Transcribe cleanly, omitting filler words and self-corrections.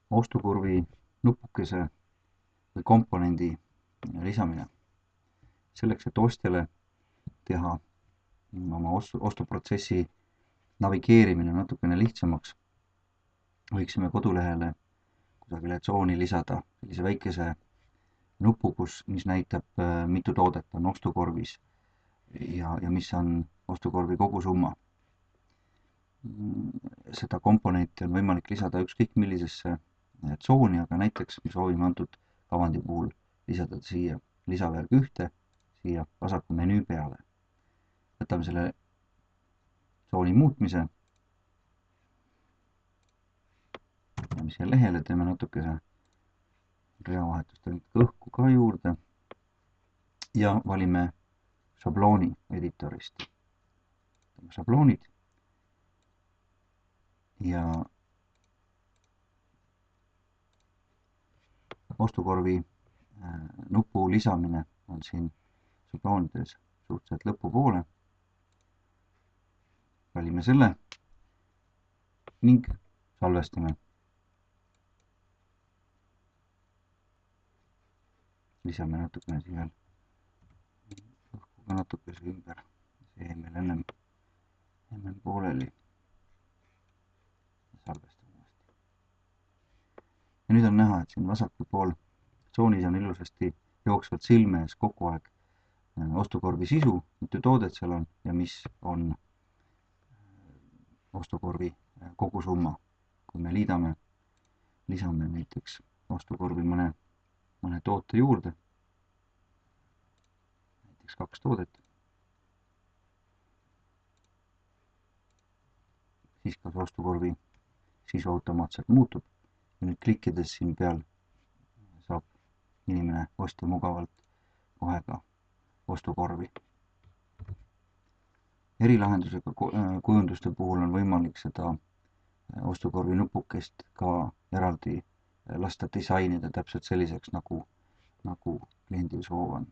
ostukurvi nupukese või komponendi lisamine. Selleks, et ostjale teha oma ostuprotsessi navigeerimine natukene lihtsamaks, võiksime kodulehele kusagile tsooni lisada sellise väikese nupu, mis näitab, mitu toodet on ostukorvis ja mis on ostukorvi kogusumma. Seda komponenti on võimalik lisada ükskõik millisesse tsooni, aga näiteks me soovime antud kavandi puhul lisada siia lisaväärg 1 siia vasaku menüü peale. Võtame selle tsooni muutmise. Läheme siia lehele, teeme natukese reavahetust õhku ka juurde ja valime šablooni editorist. Teeme šabloonid ja ostukorvi nupu lisamine on siin šabloonides suhteliselt lõpupoole. Valime selle ning salvestame. Lisame natukene siia õhku ka natukese ümber. See meil ennem pooleli. Salvestame uuesti. Ja nüüd on näha, et siin vasakul pool tsoonis on ilusasti jooksvalt silme ees kogu aeg ostukorvi sisu, mitu toodet seal on ja mis on ostukorvi kogusumma. Kui me lisame näiteks ostukorvi mõne toote juurde, näiteks 2 toodet, siis ka ostukorvi sisu automaatselt muutub ja nüüd klikkides siin peal saab inimene ostja mugavalt kohe ka ostukorvi. Erilahendusega kujunduste puhul on võimalik seda ostukorvi nupukest ka eraldi lasta disainida täpselt selliseks, nagu kliendil soov on.